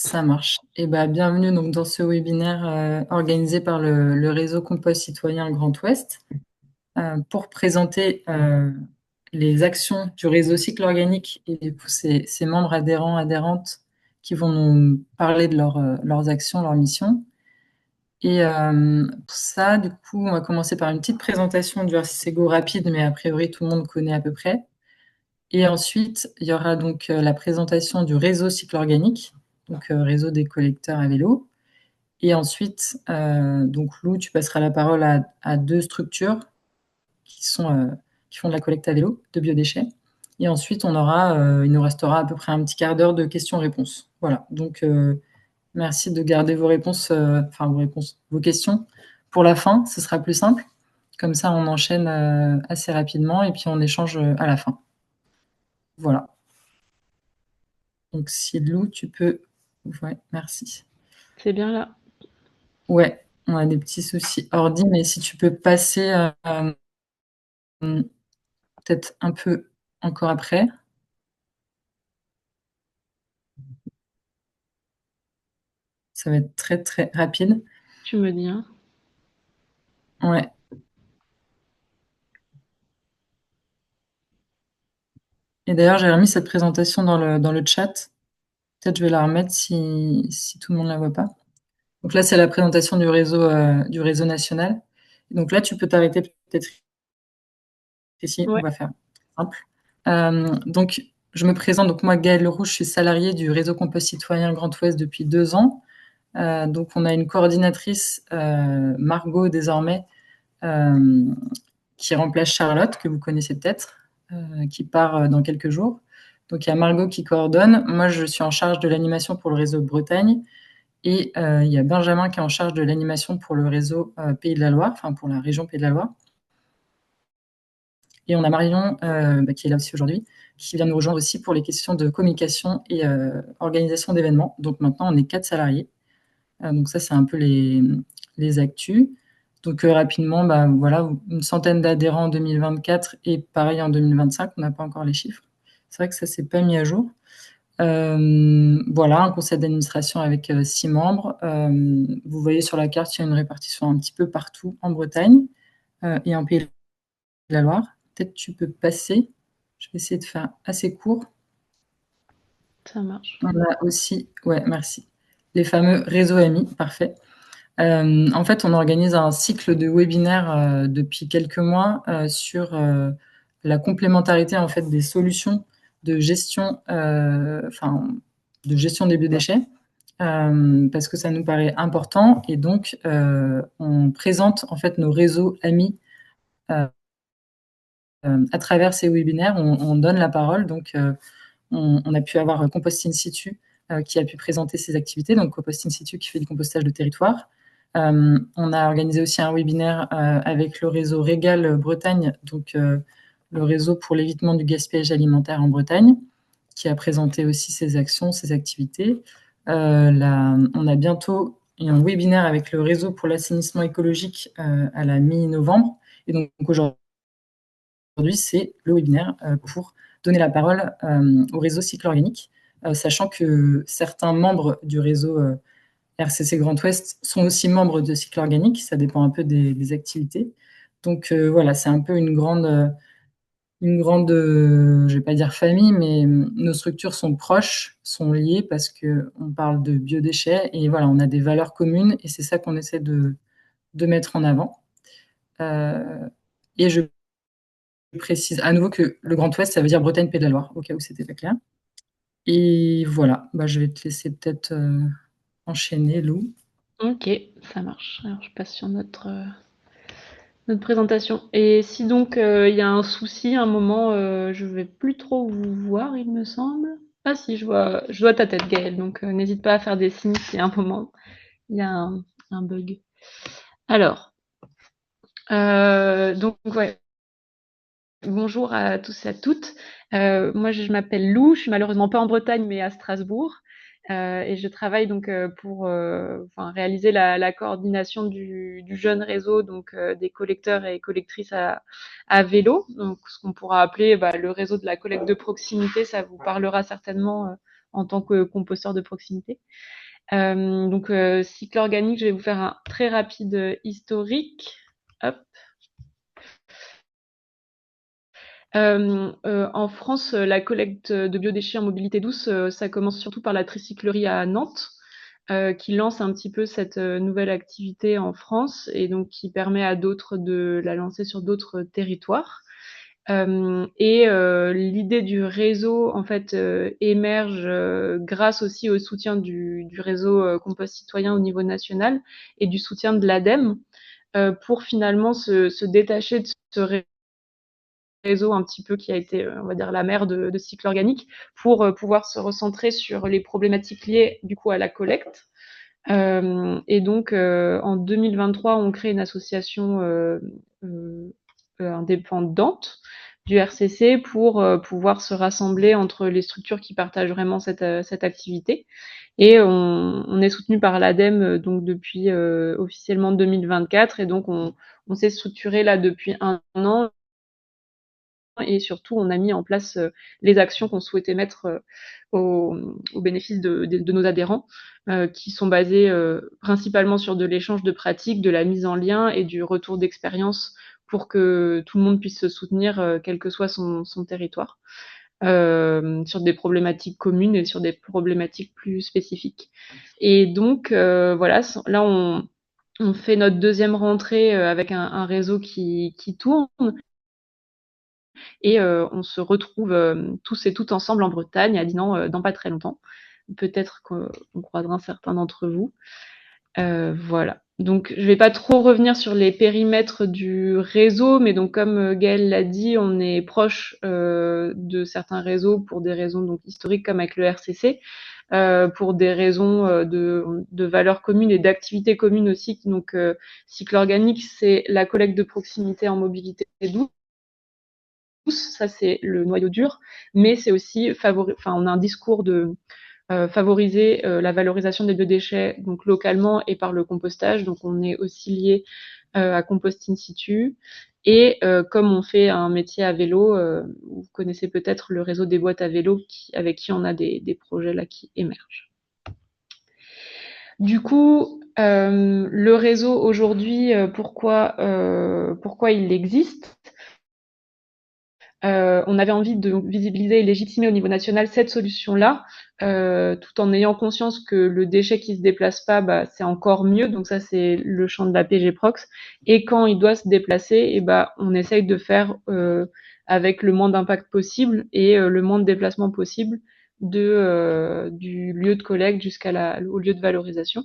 Ça marche. Et bah, bienvenue donc dans ce webinaire organisé par le réseau Compost Citoyen Grand Ouest pour présenter les actions du réseau Cycle Organique et du coup, ses membres adhérents, adhérentes qui vont nous parler de leurs actions, leurs missions. Et pour ça, du coup, on va commencer par une petite présentation du RCCGO rapide, mais a priori, tout le monde connaît à peu près. Et ensuite, il y aura donc la présentation du réseau Cycle Organique, donc réseau des collecteurs à vélo. Et ensuite, donc Lou, tu passeras la parole à deux structures qui font de la collecte à vélo de biodéchets. Et ensuite, il nous restera à peu près un petit quart d'heure de questions-réponses. Voilà. Donc, merci de garder vos réponses, vos questions pour la fin. Ce sera plus simple. Comme ça, on enchaîne assez rapidement et puis on échange à la fin. Voilà. Donc, si Lou, tu peux. Ouais, merci. C'est bien là. Ouais, on a des petits soucis ordi, mais si tu peux passer peut-être un peu encore après, ça va être très très rapide. Tu me dis, hein. Ouais. Et d'ailleurs, j'ai remis cette présentation dans le chat. Peut-être je vais la remettre si tout le monde la voit pas. Donc là, c'est la présentation du réseau national. Donc là, tu peux t'arrêter peut-être ici. On Ouais. va faire simple. Donc, je me présente. Donc moi, Gaëlle Leroux, je suis salariée du réseau Compost Citoyen Grand Ouest depuis 2 ans. Donc, on a une coordinatrice, Margot, désormais, euh, qui remplace Charlotte, que vous connaissez peut-être, qui part dans quelques jours. Donc, il y a Margot qui coordonne. Moi, je suis en charge de l'animation pour le réseau Bretagne. Et il y a Benjamin qui est en charge de l'animation pour le réseau Pays de la Loire, enfin pour la région Pays de la Loire. Et on a Marion, qui est là aussi aujourd'hui, qui vient nous rejoindre aussi pour les questions de communication et organisation d'événements. Donc maintenant, on est 4 salariés. Donc ça, c'est un peu les actus. Donc rapidement, bah, voilà, une centaine d'adhérents en 2024 et pareil en 2025. On n'a pas encore les chiffres. C'est vrai que ça s'est pas mis à jour. Voilà, un conseil d'administration avec 6 membres. Vous voyez sur la carte, il y a une répartition un petit peu partout en Bretagne et en Pays de la Loire. Peut-être tu peux passer. Je vais essayer de faire assez court. Ça marche. On a aussi, ouais, merci, les fameux réseaux amis, parfait. En fait, on organise un cycle de webinaires depuis quelques mois sur la complémentarité en fait des solutions de gestion, de gestion des biodéchets, parce que ça nous paraît important. Et donc, on présente en fait nos réseaux amis à travers ces webinaires. On donne la parole. Donc, on a pu avoir Compost In Situ qui a pu présenter ses activités, donc Compost In Situ qui fait du compostage de territoire. On a organisé aussi un webinaire avec le réseau Régal Bretagne, donc le réseau pour l'évitement du gaspillage alimentaire en Bretagne, qui a présenté aussi ses actions, ses activités. On a bientôt un webinaire avec le réseau pour l'assainissement écologique à la mi-novembre. Et donc aujourd'hui, c'est le webinaire pour donner la parole au réseau Cycle Organique, sachant que certains membres du réseau RCC Grand Ouest sont aussi membres de Cycle Organique, ça dépend un peu des activités. Donc voilà, c'est un peu je vais pas dire famille, mais nos structures sont proches, sont liées parce que on parle de biodéchets et voilà, on a des valeurs communes et c'est ça qu'on essaie de mettre en avant. Euh, et je précise à nouveau que le Grand Ouest, ça veut dire Bretagne, Pays de la Loire, au cas où c'était pas clair. Et voilà, bah, je vais te laisser peut-être enchaîner, Lou. Ok, ça marche. Alors, je passe sur notre présentation. Et si donc il y a un souci, un moment, je vais plus trop vous voir, il me semble. Ah si, je vois ta tête, Gaëlle. Donc n'hésite pas à faire des signes si à un moment il y a un bug. Alors, donc ouais. Bonjour à tous et à toutes. Moi, je m'appelle Lou. Je suis malheureusement pas en Bretagne, mais à Strasbourg. Et je travaille donc pour réaliser la coordination du jeune réseau, donc des collecteurs et collectrices à vélo. Donc, ce qu'on pourra appeler le réseau de la collecte de proximité. Ça vous parlera certainement en tant que composteur de proximité. Donc cycle organique, je vais vous faire un très rapide historique. Hop. En France, la collecte de biodéchets en mobilité douce, ça commence surtout par la tricyclerie à Nantes, qui lance un petit peu cette nouvelle activité en France et donc qui permet à d'autres de la lancer sur d'autres territoires. L'idée du réseau en fait émerge grâce aussi au soutien du réseau Compost Citoyen au niveau national et du soutien de l'ADEME pour finalement se détacher de ce réseau un petit peu qui a été, on va dire, la mère de cycle organique pour pouvoir se recentrer sur les problématiques liées du coup à la collecte. En 2023, on crée une association indépendante du RCC pour pouvoir se rassembler entre les structures qui partagent vraiment cette activité. Et on est soutenu par l'ADEME donc depuis officiellement 2024 et donc on s'est structuré là depuis un an et surtout on a mis en place les actions qu'on souhaitait mettre au bénéfice de nos adhérents qui sont basées principalement sur de l'échange de pratiques, de la mise en lien et du retour d'expérience pour que tout le monde puisse se soutenir quel que soit son territoire sur des problématiques communes et sur des problématiques plus spécifiques. Et donc voilà, là on fait notre deuxième rentrée avec un réseau qui tourne et on se retrouve tous et toutes ensemble en Bretagne à Dinan dans pas très longtemps. Peut-être qu'on croisera certains d'entre vous. Voilà. Donc, je vais pas trop revenir sur les périmètres du réseau, mais donc comme Gaëlle l'a dit, on est proche de certains réseaux pour des raisons donc historiques comme avec le RCC, pour des raisons de valeurs communes et d'activités communes aussi. Donc, cycle organique, c'est la collecte de proximité en mobilité douce. Ça c'est le noyau dur, mais c'est aussi on a un discours de favoriser la valorisation des biodéchets donc localement et par le compostage. Donc on est aussi lié à Compost in situ. Et comme on fait un métier à vélo, vous connaissez peut-être le réseau des boîtes à vélo avec qui on a des projets là qui émergent. Du coup, le réseau aujourd'hui, pourquoi il existe? On avait envie de visibiliser et légitimer au niveau national cette solution-là, tout en ayant conscience que le déchet qui se déplace pas, bah, c'est encore mieux. Donc ça, c'est le champ de la PG Prox. Et quand il doit se déplacer, et bah, on essaye de faire avec le moins d'impact possible et le moins de déplacement possible du lieu de collecte au lieu de valorisation.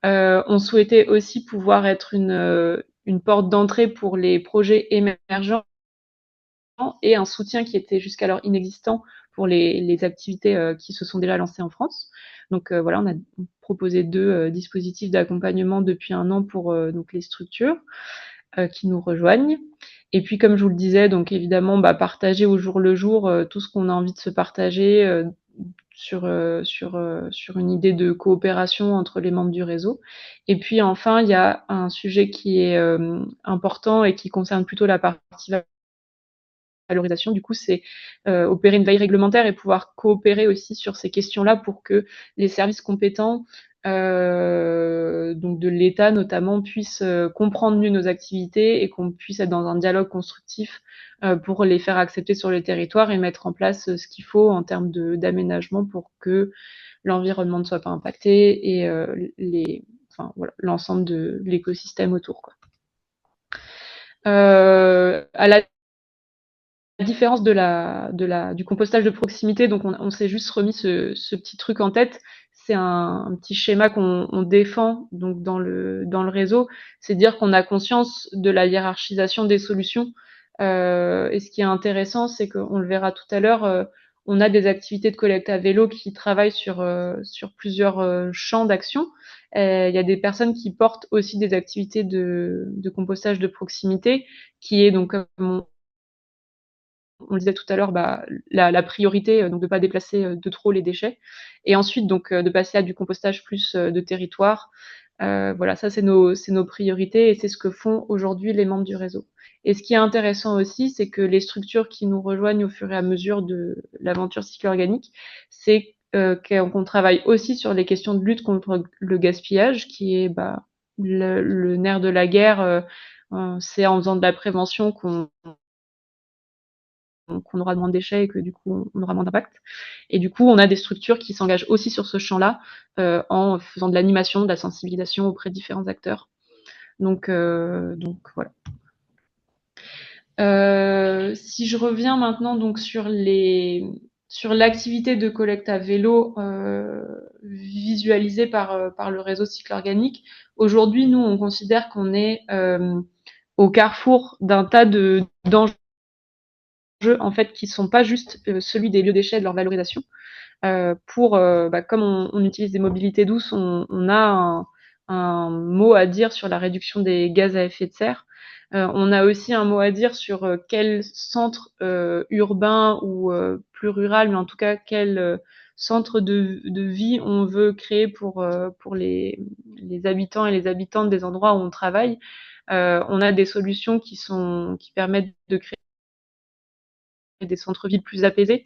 On souhaitait aussi pouvoir être une porte d'entrée pour les projets émergents et un soutien qui était jusqu'alors inexistant pour les activités qui se sont déjà lancées en France. Donc voilà, on a proposé 2 dispositifs d'accompagnement depuis un an pour donc les structures qui nous rejoignent. Et puis comme je vous le disais, donc évidemment, bah, partager au jour le jour tout ce qu'on a envie de se partager sur une idée de coopération entre les membres du réseau. Et puis enfin, il y a un sujet qui est important et qui concerne plutôt la partie valorisation, du coup, c'est opérer une veille réglementaire et pouvoir coopérer aussi sur ces questions-là pour que les services compétents, donc de l'État notamment, puissent comprendre mieux nos activités et qu'on puisse être dans un dialogue constructif pour les faire accepter sur le territoire et mettre en place ce qu'il faut en termes d'aménagement pour que l'environnement ne soit pas impacté et l'ensemble de l'écosystème autour, quoi. À la différence du compostage de proximité, donc on s'est juste remis ce petit truc en tête. C'est un petit schéma qu'on défend donc dans le réseau, c'est dire qu'on a conscience de la hiérarchisation des solutions. Et ce qui est intéressant, c'est qu'on le verra tout à l'heure, on a des activités de collecte à vélo qui travaillent sur plusieurs champs d'action. Il y a des personnes qui portent aussi des activités de compostage de proximité, qui est donc, comme on le disait tout à l'heure, bah, la priorité, donc de pas déplacer de trop les déchets. Et ensuite, donc, de passer à du compostage plus de territoire. Voilà, ça, c'est nos priorités et c'est ce que font aujourd'hui les membres du réseau. Et ce qui est intéressant aussi, c'est que les structures qui nous rejoignent au fur et à mesure de l'aventure cycle organique, c'est qu'on travaille aussi sur les questions de lutte contre le gaspillage, qui est le nerf de la guerre. C'est en faisant de la prévention qu'on aura moins de déchets et que du coup on aura moins d'impact. Et du coup, on a des structures qui s'engagent aussi sur ce champ-là en faisant de l'animation, de la sensibilisation auprès de différents acteurs. Donc voilà. Si je reviens maintenant donc sur l'activité de collecte à vélo visualisée par le réseau Cycle Organique, aujourd'hui, nous, on considère qu'on est au carrefour d'un tas d'enjeux en fait qui sont pas juste celui des biodéchets et de leur valorisation. Comme on utilise des mobilités douces, on a un mot à dire sur la réduction des gaz à effet de serre. On a aussi un mot à dire sur quel centre urbain ou plus rural, mais en tout cas quel centre de vie on veut créer pour les habitants et les habitantes des endroits où on travaille. On a des solutions qui permettent de créer des centres-villes plus apaisés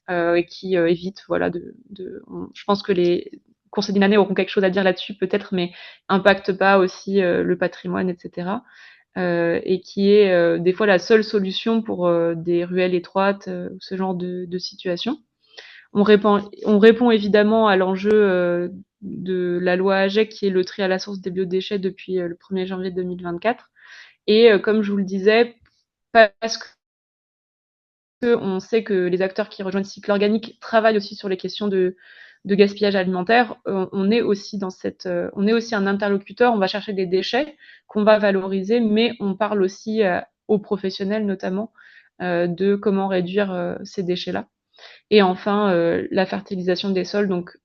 et qui évitent, voilà, je pense que les conseils d'une année auront quelque chose à dire là-dessus peut-être, mais impactent pas aussi le patrimoine, etc. Et qui est des fois la seule solution pour des ruelles étroites, ce genre de situation. On répond évidemment à l'enjeu de la loi AGEC, qui est le tri à la source des biodéchets depuis le 1er janvier 2024. Et comme je vous le disais, parce qu'on sait que les acteurs qui rejoignent Cycle Organique travaillent aussi sur les questions de gaspillage alimentaire, on est aussi on est aussi un interlocuteur. On va chercher des déchets qu'on va valoriser, mais on parle aussi aux professionnels notamment de comment réduire ces déchets-là. Et enfin, la fertilisation des sols. Donc,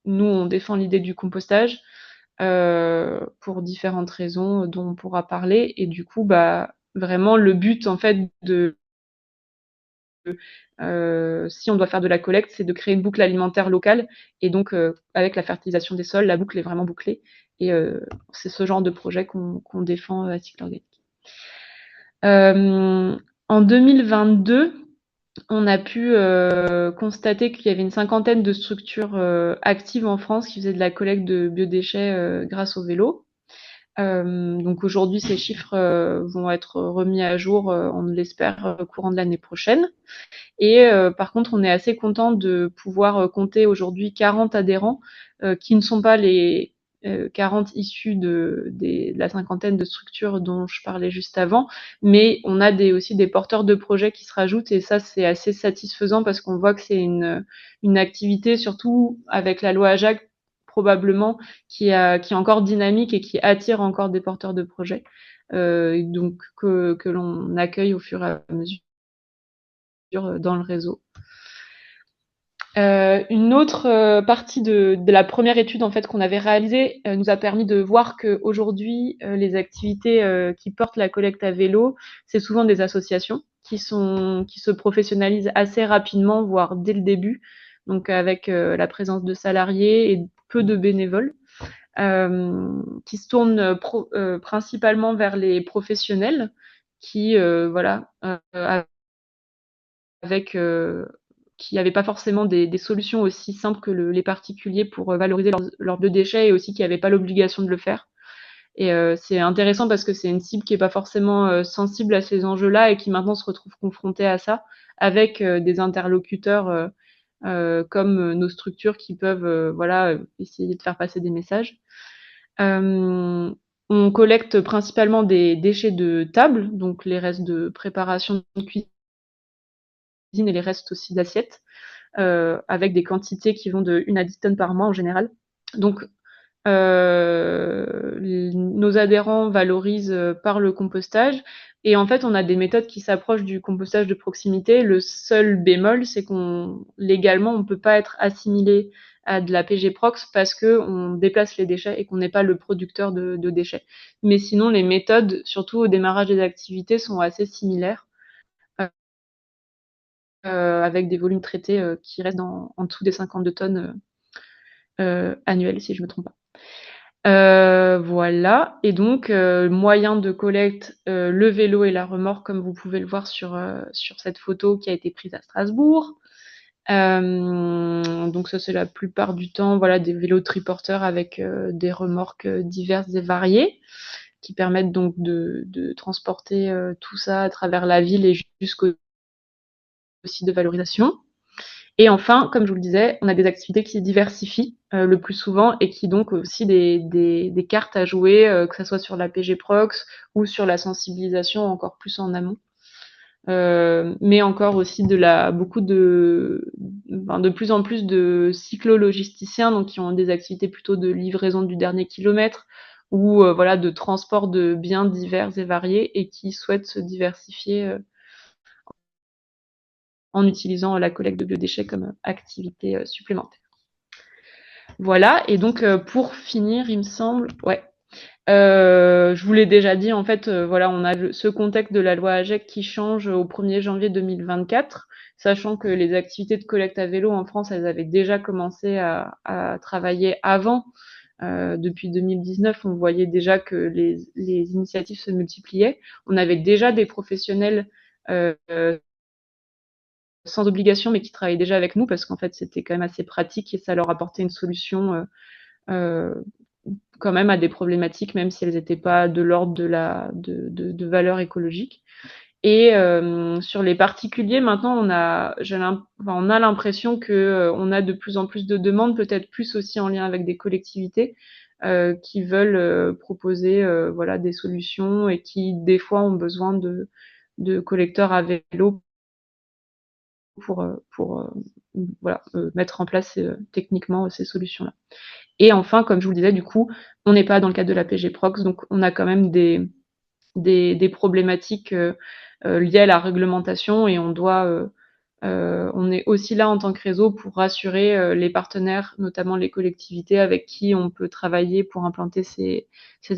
nous, on défend l'idée du compostage pour différentes raisons dont on pourra parler. Et du coup, vraiment, le but en fait si on doit faire de la collecte, c'est de créer une boucle alimentaire locale. Et donc, avec la fertilisation des sols, la boucle est vraiment bouclée. Et c'est ce genre de projet qu'on défend à Cycle Organique. En 2022, on a pu constater qu'il y avait une cinquantaine de structures actives en France qui faisaient de la collecte de biodéchets grâce au vélo. Donc aujourd'hui, ces chiffres vont être remis à jour, on l'espère, courant de l'année prochaine. Et par contre, on est assez content de pouvoir compter aujourd'hui 40 adhérents qui ne sont pas les 40 issus de la cinquantaine de structures dont je parlais juste avant, mais on a aussi des porteurs de projets qui se rajoutent, et ça, c'est assez satisfaisant parce qu'on voit que c'est une activité, surtout avec la loi AJAC, probablement, qui est encore dynamique et qui attire encore des porteurs de projets, donc que l'on accueille au fur et à mesure dans le réseau. Une autre partie de la première étude en fait qu'on avait réalisée nous a permis de voir qu'aujourd'hui les activités qui portent la collecte à vélo, c'est souvent des associations qui se professionnalisent assez rapidement, voire dès le début, donc avec la présence de salariés et peu de bénévoles, qui se tournent principalement vers les professionnels qui voilà avec qui n'avaient pas forcément des solutions aussi simples que les particuliers pour valoriser leurs biodéchets, et aussi qui n'avaient pas l'obligation de le faire. Et c'est intéressant parce que c'est une cible qui n'est pas forcément sensible à ces enjeux-là et qui maintenant se retrouve confrontée à ça avec des interlocuteurs comme nos structures qui peuvent voilà, essayer de faire passer des messages. On collecte principalement des déchets de table, donc les restes de préparation de cuisine et les restes aussi d'assiettes, avec des quantités qui vont de 1 à 10 tonnes par mois en général. Donc, nos adhérents valorisent par le compostage. Et en fait, on a des méthodes qui s'approchent du compostage de proximité. Le seul bémol, c'est légalement, on ne peut pas être assimilé à de la PG Prox parce qu'on déplace les déchets et qu'on n'est pas le producteur de déchets. Mais sinon, les méthodes, surtout au démarrage des activités, sont assez similaires. Avec des volumes traités qui restent en dessous des 52 tonnes annuelles, si je ne me trompe pas. Voilà. Et donc, moyen de collecte, le vélo et la remorque, comme vous pouvez le voir sur cette photo qui a été prise à Strasbourg. Donc ça, c'est la plupart du temps, voilà, des vélos triporteurs avec des remorques diverses et variées qui permettent donc de transporter tout ça à travers la ville et jusqu'au site de valorisation. Et enfin, comme je vous le disais, on a des activités qui se diversifient le plus souvent et qui donc aussi des cartes à jouer, que ce soit sur la PG Prox ou sur la sensibilisation encore plus en amont. Mais encore aussi beaucoup de plus en plus de cyclo-logisticiens, donc qui ont des activités plutôt de livraison du dernier kilomètre ou voilà de transport de biens divers et variés et qui souhaitent se diversifier en utilisant la collecte de biodéchets comme activité supplémentaire. Voilà, et donc pour finir, il me semble, ouais, je vous l'ai déjà dit, en fait, voilà, on a ce contexte de la loi AGEC qui change au 1er janvier 2024, sachant que les activités de collecte à vélo en France, elles avaient déjà commencé à travailler avant. Depuis 2019, on voyait déjà que les initiatives se multipliaient. On avait déjà des professionnels euh, sans obligation, mais qui travaillaient déjà avec nous parce qu'en fait, c'était quand même assez pratique et ça leur apportait une solution euh, quand même à des problématiques, même si elles n'étaient pas de l'ordre de valeurs écologiques. Et sur les particuliers, maintenant, on a l'impression que on a de plus en plus de demandes, peut-être plus aussi en lien avec des collectivités qui veulent proposer voilà des solutions et qui des fois ont besoin de collecteurs à vélo pour voilà mettre en place techniquement ces solutions-là. Et enfin, comme je vous le disais, du coup, on n'est pas dans le cadre de la PG Prox, donc on a quand même des problématiques liées à la réglementation et on est aussi là en tant que réseau pour rassurer les partenaires, notamment les collectivités avec qui on peut travailler pour implanter ces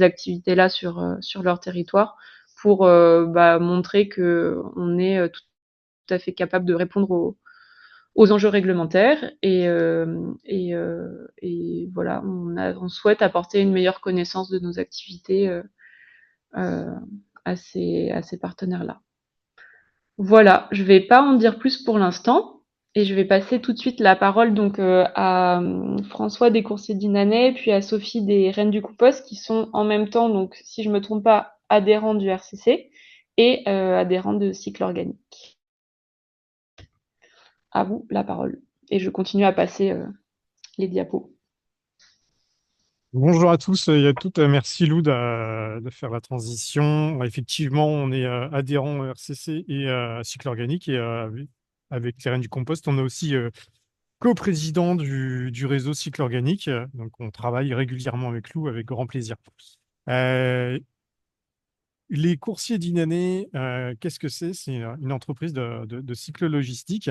activités-là sur leur territoire, pour montrer que on est tout à fait capable de répondre aux enjeux réglementaires et voilà, on souhaite apporter une meilleure connaissance de nos activités euh, à ces partenaires-là. Voilà, je vais pas en dire plus pour l'instant et je vais passer tout de suite la parole donc à François des Coursiers d'Inanet puis à Sophie des Reines du Coupost qui sont en même temps donc si je me trompe pas adhérents du RCC et adhérents de Cycle Organique. À vous la parole et je continue à passer les diapos. Bonjour à tous et à toutes. Merci Lou de faire la transition. Effectivement, on est adhérent au RCC et à Cycle Organique et avec les Reines du Compost, on est aussi coprésident du réseau Cycle Organique. Donc, on travaille régulièrement avec Lou avec grand plaisir. Euh, les coursiers d'Inané, qu'est-ce que c'est? C'est une entreprise de cycle logistique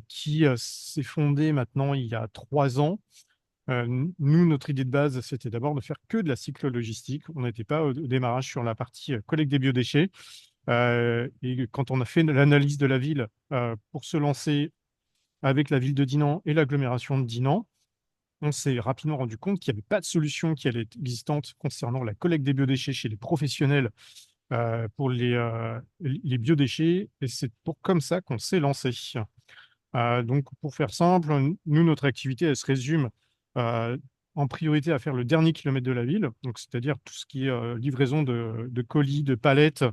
qui s'est fondée maintenant il y a 3 ans. Nous, notre idée de base, c'était d'abord de faire que de la cyclo-logistique. On n'était pas au démarrage sur la partie collecte des biodéchets. Et quand on a fait l'analyse de la ville pour se lancer avec la ville de Dinan et l'agglomération de Dinan, on s'est rapidement rendu compte qu'il n'y avait pas de solution qui allait être existante concernant la collecte des biodéchets chez les professionnels pour les biodéchets. Et c'est comme ça qu'on s'est lancé. Donc, pour faire simple, nous, notre activité, elle se résume euh, en priorité à faire le dernier kilomètre de la ville, donc c'est-à-dire tout ce qui est livraison de colis, de palettes,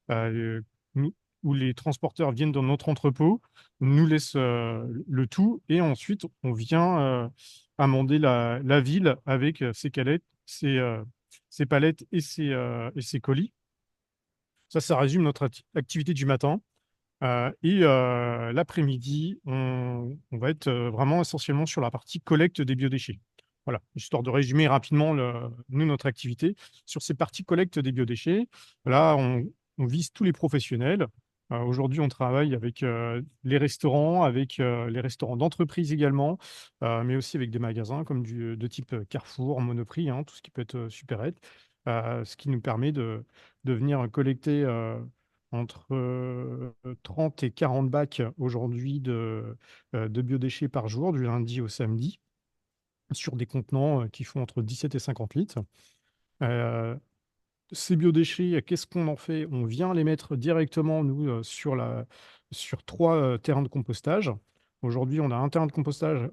euh, nous- où les transporteurs viennent dans notre entrepôt, nous laissent le tout, et ensuite on vient amender la ville avec ses calettes, ses palettes et ses colis. Ça résume notre activité du matin. Et l'après-midi, on va être vraiment essentiellement sur la partie collecte des biodéchets. Voilà, histoire de résumer rapidement nous, notre activité. Sur ces parties collecte des biodéchets, là, on vise tous les professionnels. Aujourd'hui, on travaille avec les restaurants, avec les restaurants d'entreprise également, mais aussi avec des magasins comme de type Carrefour, Monoprix, hein, tout ce qui peut être supérette, ce qui nous permet de venir collecter entre 30 et 40 bacs aujourd'hui de biodéchets par jour, du lundi au samedi, sur des contenants qui font entre 17 et 50 litres. Euh, Ces biodéchets, qu'est-ce qu'on en fait? On vient les mettre directement, nous, sur 3 terrains de compostage. Aujourd'hui, on a un terrain de compostage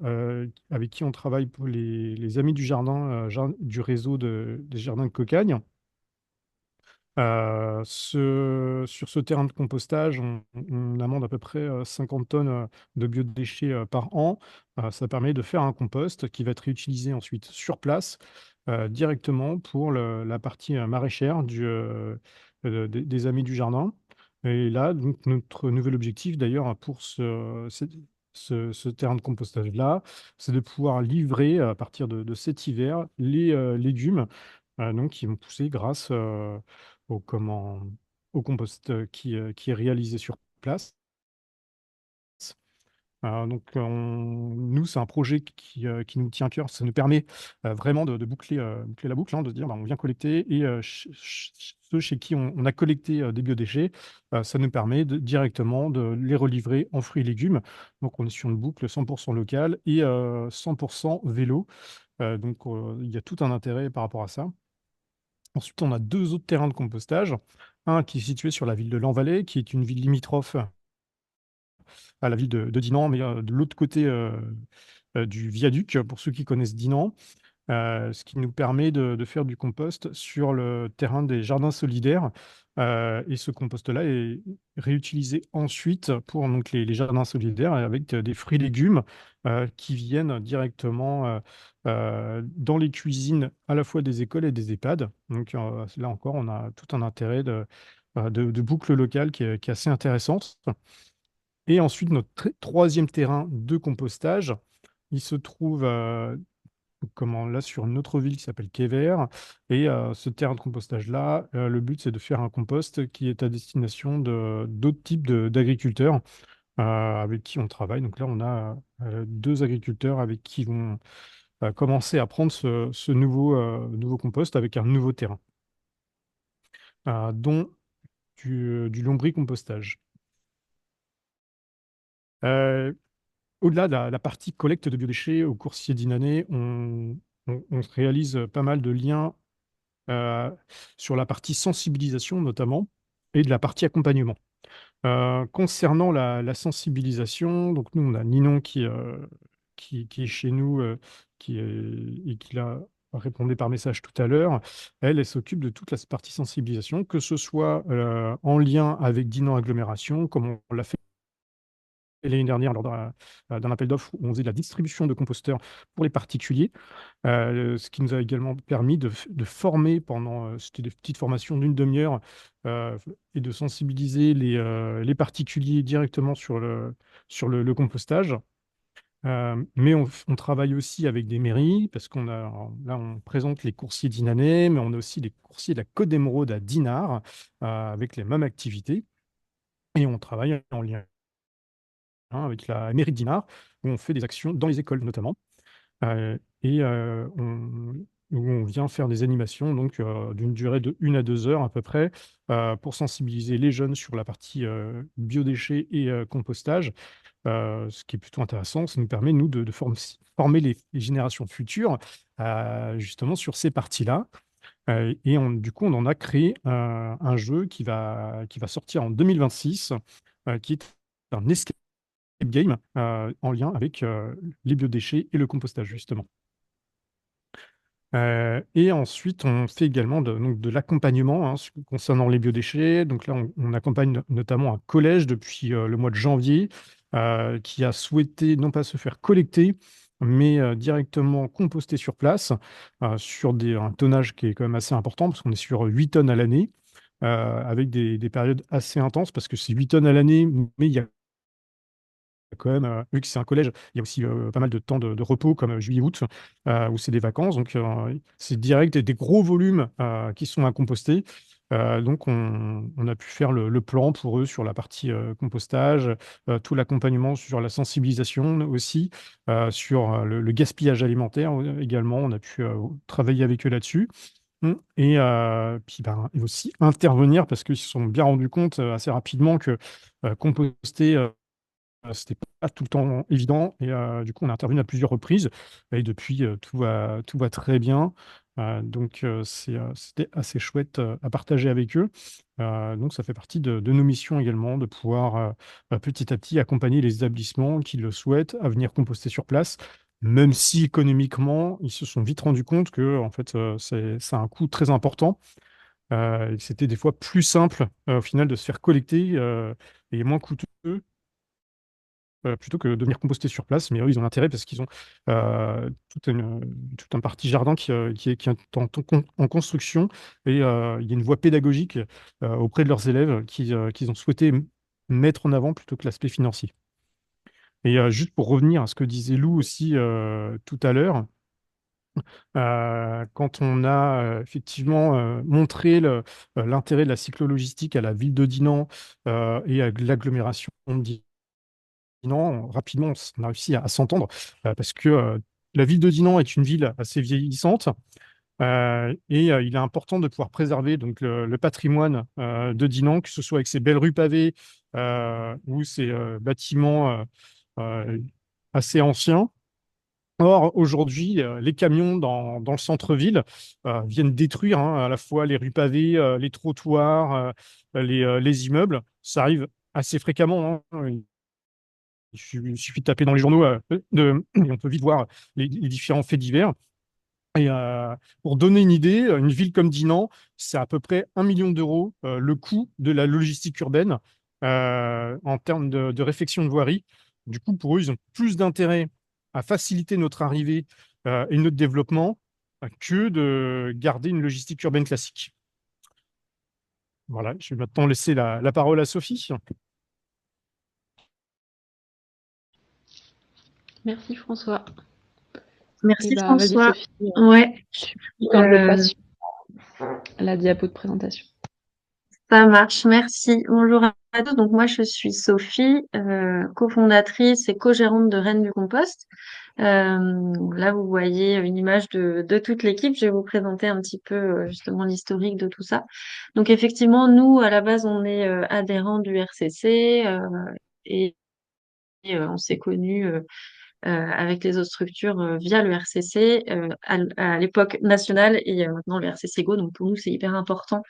avec qui on travaille pour les Amis du Jardin, du réseau des jardins de Cocagne. Sur ce terrain de compostage, on amende à peu près 50 tonnes de biodéchets par an. Ça permet de faire un compost qui va être réutilisé ensuite sur place directement pour la partie maraîchère des Amis du Jardin. Et là, donc, notre nouvel objectif d'ailleurs pour ce terrain de compostage-là, c'est de pouvoir livrer à partir de cet hiver les légumes donc, qui vont pousser grâce comment, au compost qui est réalisé sur place. Nous, c'est un projet qui nous tient à cœur. Ça nous permet vraiment de boucler la boucle, hein, de se dire bah, on vient collecter et ceux chez qui on a collecté des biodéchets, ça nous permet directement de les relivrer en fruits et légumes. Donc, on est sur une boucle 100% locale et 100% vélo. Il y a tout un intérêt par rapport à ça. Ensuite, on a deux autres terrains de compostage. Un qui est situé sur la ville de Lanvalet, qui est une ville limitrophe à la ville de Dinan, mais de l'autre côté du viaduc, pour ceux qui connaissent Dinan, ce qui nous permet de faire du compost sur le terrain des jardins solidaires. Et ce compost-là est réutilisé ensuite pour donc, les jardins solidaires avec des fruits et légumes qui viennent directement dans les cuisines à la fois des écoles et des EHPAD. Donc là encore, on a tout un intérêt de boucle locale qui est assez intéressante. Et ensuite, notre troisième terrain de compostage, il se trouve là sur une autre ville qui s'appelle Quéver. Et ce terrain de compostage-là, le but, c'est de faire un compost qui est à destination de d'autres types d'agriculteurs avec qui on travaille. Donc là, on a deux agriculteurs avec qui vont commencer à prendre ce nouveau compost avec un nouveau terrain, dont du lombricompostage. Euh, Au-delà de la partie collecte de biodéchets au Coursier d'Inanée, on réalise pas mal de liens sur la partie sensibilisation notamment et de la partie accompagnement. Concernant la sensibilisation, donc nous, on a Ninon qui est chez nous et qui l'a répondu par message tout à l'heure. Elle s'occupe de toute la partie sensibilisation, que ce soit en lien avec Dinan Agglomération, comme on l'a fait l'année dernière lors d'un appel d'offres où on faisait de la distribution de composteurs pour les particuliers, ce qui nous a également permis de former pendant, c'était des petites formations d'une demi-heure, et de sensibiliser les particuliers directement sur le compostage. Mais on travaille aussi avec des mairies, parce là, on présente les coursiers d'Inanais, mais on a aussi les coursiers de la Côte d'Émeraude à Dinard, avec les mêmes activités. Et on travaille en lien avec la mairie de Dinard, où on fait des actions dans les écoles notamment. Et où on vient faire des animations donc, d'une durée de 1 à 2 heures à peu près pour sensibiliser les jeunes sur la partie biodéchets et compostage, ce qui est plutôt intéressant. Ça nous permet, nous, de former les générations futures justement sur ces parties-là. Et du coup, on en a créé un jeu qui va sortir en 2026, qui est un escape game en lien avec les biodéchets et le compostage, justement. Et ensuite, on fait également donc de l'accompagnement concernant les biodéchets. Donc là, on accompagne notamment un collège depuis le mois de janvier qui a souhaité non pas se faire collecter, mais directement composter sur place sur un tonnage qui est quand même assez important parce qu'on est sur 8 tonnes à l'année avec des périodes assez intenses parce que c'est 8 tonnes à l'année, mais il y a quand même, vu que c'est un collège, il y a aussi pas mal de temps de repos comme juillet-août, où c'est des vacances. Donc, c'est direct des gros volumes qui sont à composter. Donc, on a pu faire le plan pour eux sur la partie compostage, tout l'accompagnement sur la sensibilisation aussi, sur le gaspillage alimentaire également. On a pu travailler avec eux là-dessus. Et puis et aussi intervenir parce qu'ils se sont bien rendus compte assez rapidement que composter c'était pas tout le temps évident et du coup on a intervenu à plusieurs reprises et depuis tout va très bien. Donc, c'était assez chouette à partager avec eux. Donc, ça fait partie de nos missions également, de pouvoir petit à petit accompagner les établissements qui le souhaitent à venir composter sur place, même si économiquement, ils se sont vite rendus compte que en fait, c'est un coût très important et que c'était des fois plus simple au final de se faire collecter et moins coûteux plutôt que de venir composter sur place. Mais eux, ils ont intérêt parce qu'ils ont tout un parti jardin qui est en construction et il y a une voie pédagogique auprès de leurs élèves qu'ils ont souhaité mettre en avant plutôt que l'aspect financier. Et juste pour revenir à ce que disait Lou aussi tout à l'heure, quand on a effectivement montré l'intérêt de la cyclologistique à la ville de Dinan et à l'agglomération de Dinan, rapidement, on a réussi à s'entendre parce que la ville de Dinan est une ville assez vieillissante et il est important de pouvoir préserver donc, le patrimoine de Dinan, que ce soit avec ses belles rues pavées ou ses bâtiments euh, assez anciens. Or, aujourd'hui, les camions dans le centre-ville viennent détruire à la fois les rues pavées, les trottoirs, les immeubles. Ça arrive assez fréquemment, hein. Il suffit de taper dans les journaux et on peut vite voir les différents faits divers. Et pour donner une idée, une ville comme Dinan, c'est à peu près 1 million d'euros le coût de la logistique urbaine en termes de réfection de voirie. Du coup, pour eux, ils ont plus d'intérêt à faciliter notre arrivée et notre développement que de garder une logistique urbaine classique. Voilà, je vais maintenant laisser la parole à Sophie. Merci François. Et Merci bah vas-y François. Sophie, Ouais, tu cliques quand je euh, passe la diapo de présentation. ça marche. Merci. Bonjour à tous. Donc moi je suis Sophie, cofondatrice et co-gérante de Rennes du Compost. Là vous voyez une image de toute l'équipe. Je vais vous présenter un petit peu justement l'historique de tout ça. Donc effectivement nous à la base on est adhérents du RCC et on s'est connus avec les autres structures via le RCC à l'époque nationale et maintenant le RCC Go. Donc pour nous, c'est hyper important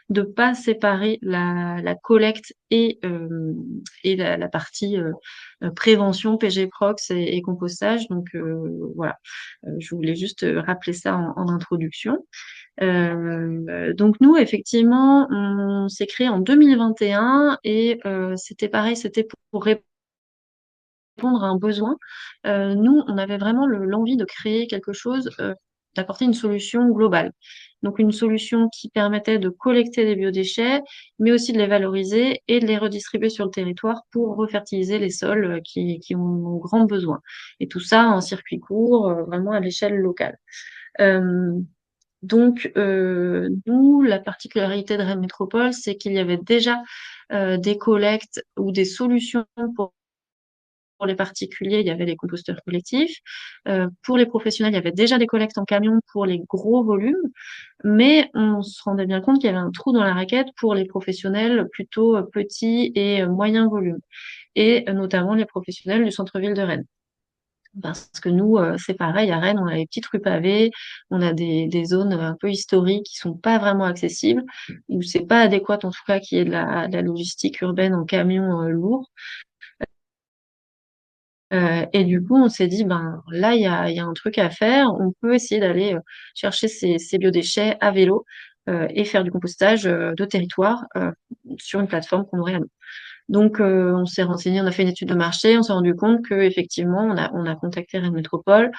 de pas séparer la collecte et la partie prévention, PG Prox et compostage. Donc voilà, je voulais juste rappeler ça en introduction. Donc nous, effectivement, on s'est créé en 2021 et c'était pareil, c'était pour répondre à un besoin. Nous, on avait vraiment l'envie de créer quelque chose, d'apporter une solution globale. Donc une solution qui permettait de collecter des biodéchets, mais aussi de les valoriser et de les redistribuer sur le territoire pour refertiliser les sols qui en ont grand besoin. Et tout ça en circuit court, vraiment à l'échelle locale. Euh, donc, nous, la particularité de Rennes Métropole, c'est qu'il y avait déjà des collectes ou des solutions pour les particuliers, il y avait les composteurs collectifs. Pour les professionnels, il y avait déjà des collectes en camion pour les gros volumes, mais on se rendait bien compte qu'il y avait un trou dans la raquette pour les professionnels plutôt petits et moyens volumes, et notamment les professionnels du centre-ville de Rennes. Parce que nous, c'est pareil, à Rennes, on a les petites rues pavées, on a des zones un peu historiques qui sont pas vraiment accessibles, où c'est pas adéquat en tout cas qu'il y ait de la logistique urbaine en camion lourd. Et du coup, on s'est dit, ben là, il y a un truc à faire. On peut essayer d'aller chercher ces biodéchets à vélo et faire du compostage de territoire sur une plateforme qu'on aurait à nous. Donc, on s'est renseigné, on a fait une étude de marché, on s'est rendu compte que effectivement, on a contacté Rennes Métropole.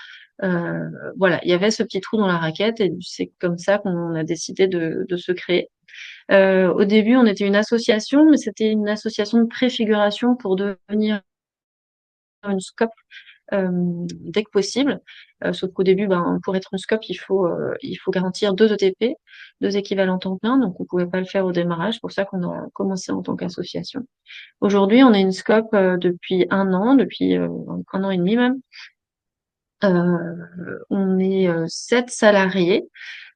Voilà, il y avait ce petit trou dans la raquette et c'est comme ça qu'on a décidé de se créer. Au début, on était une association, mais c'était une association de préfiguration pour devenir une SCOP dès que possible. Sauf qu'au début, ben, pour être une SCOP, il faut garantir 2 ETP, 2 équivalents temps plein, donc on ne pouvait pas le faire au démarrage. C'est pour ça qu'on a commencé en tant qu'association. Aujourd'hui, on est une SCOP depuis 1 an, depuis 1 an et demi même. On est 7 salariés.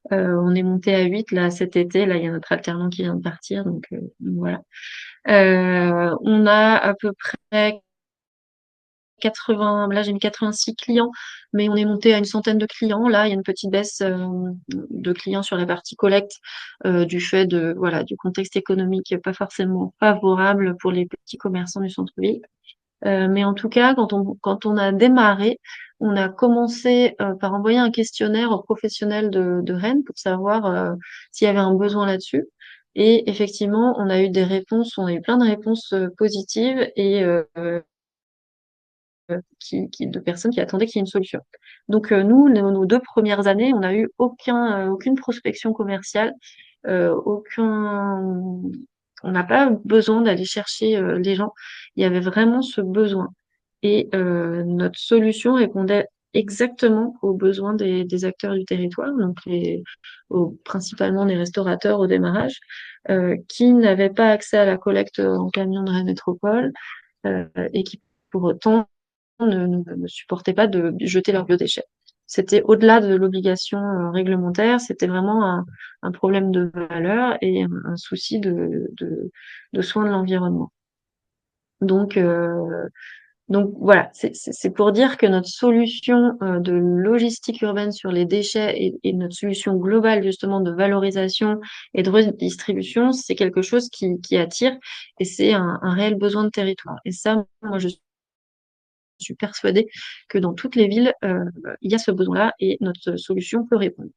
On est monté à 8 là cet été. Là, il y a notre alternant qui vient de partir, donc voilà. On a à peu près là j'ai mis 86 clients, mais on est monté à une centaine de clients. Là, il y a une petite baisse de clients sur la partie collecte du fait du contexte économique pas forcément favorable pour les petits commerçants du centre-ville. Mais en tout cas, quand on a démarré, on a commencé par envoyer un questionnaire aux professionnels de Rennes pour savoir s'il y avait un besoin là-dessus. Et effectivement, on a eu des réponses, on a eu plein de réponses positives et de personnes qui attendaient qu'il y ait une solution. Donc nous, nos 2 premières années, on n'a eu aucune prospection commerciale, aucun, on n'a pas besoin d'aller chercher les gens. Il y avait vraiment ce besoin. Et notre solution répondait exactement aux besoins des acteurs du territoire, donc principalement les restaurateurs au démarrage, qui n'avaient pas accès à la collecte en camion de Rennes Métropole et qui pour autant ne supportaient pas de jeter leurs biodéchets. C'était au-delà de l'obligation réglementaire, c'était vraiment un problème de valeur et un souci de soin de l'environnement. Donc, voilà, c'est pour dire que notre solution de logistique urbaine sur les déchets et notre solution globale justement de valorisation et de redistribution, c'est quelque chose qui attire et c'est un réel besoin de territoire. Et ça, moi, je suis persuadée que dans toutes les villes, il y a ce besoin-là et notre solution peut répondre.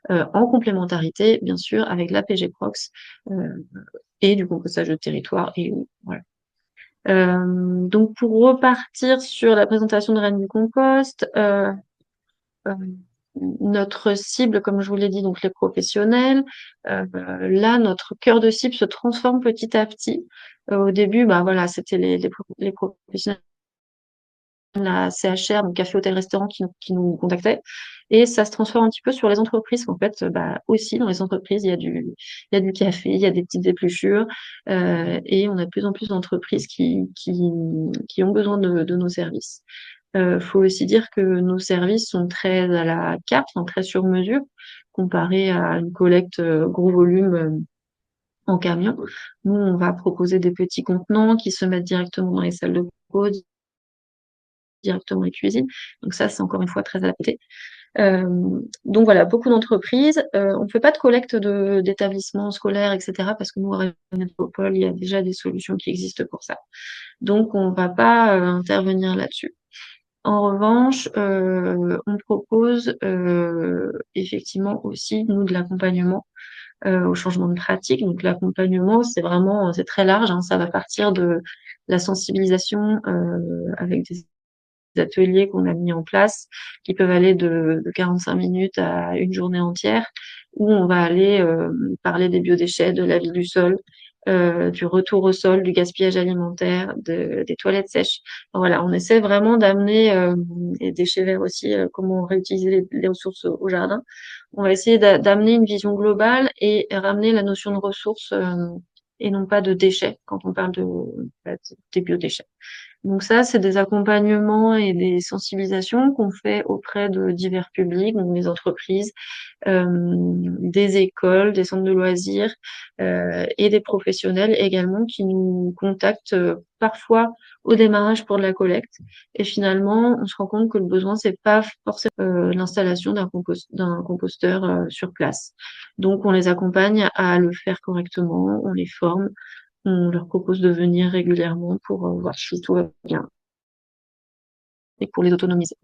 En complémentarité, bien sûr, avec l'APG Prox et du compostage de territoire. Et voilà. Donc pour repartir sur la présentation de Rennes du compost, euh, notre cible, comme je vous l'ai dit, donc les professionnels, là notre cœur de cible se transforme petit à petit. Au début, bah voilà, c'était les professionnels, la CHR, donc café, hôtel, restaurant, qui nous contactaient. Et ça se transforme un petit peu sur les entreprises. En fait, bah, aussi dans les entreprises, il y a du café, il y a des petites épluchures, et on a de plus en plus d'entreprises qui ont besoin de nos services. Faut aussi dire que nos services sont très à la carte, enfin, très sur mesure, comparé à une collecte gros volume en camion. Nous, on va proposer des petits contenants qui se mettent directement dans les salles de pause, directement les cuisines. Donc ça, c'est encore une fois très adapté. Donc voilà, beaucoup d'entreprises. On ne fait pas de collecte d'établissements scolaires, etc. parce que nous, à Rennes Métropole, il y a déjà des solutions qui existent pour ça. Donc on ne va pas intervenir là-dessus. En revanche, on propose effectivement aussi, nous, de l'accompagnement au changement de pratique. Donc l'accompagnement, c'est très large, hein. Ça va partir de la sensibilisation avec des ateliers qu'on a mis en place, qui peuvent aller de 45 minutes à une journée entière, où on va aller parler des biodéchets, de la vie du sol, du retour au sol, du gaspillage alimentaire, des toilettes sèches. Voilà, on essaie vraiment d'amener, et déchets verts aussi, comment réutiliser les ressources au jardin. On va essayer d'amener une vision globale et ramener la notion de ressources et non pas de déchets quand on parle des biodéchets. Donc ça, c'est des accompagnements et des sensibilisations qu'on fait auprès de divers publics, donc des entreprises, des écoles, des centres de loisirs et des professionnels également qui nous contactent parfois au démarrage pour de la collecte. Et finalement, on se rend compte que le besoin, c'est pas forcément l'installation d'un composteur sur place. Donc on les accompagne à le faire correctement, on les forme. On leur propose de venir régulièrement pour voir si tout va bien et pour les autonomiser.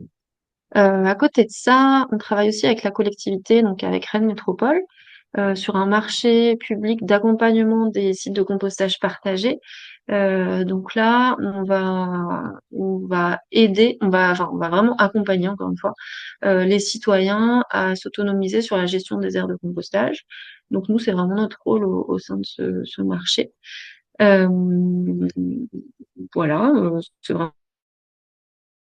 À côté de ça, on travaille aussi avec la collectivité, donc avec Rennes Métropole, sur un marché public d'accompagnement des sites de compostage partagés. Donc là, on va aider, on va vraiment accompagner, encore une fois, les citoyens à s'autonomiser sur la gestion des aires de compostage. Donc nous, c'est vraiment notre rôle au sein de ce marché. Euh, voilà, c'est vraiment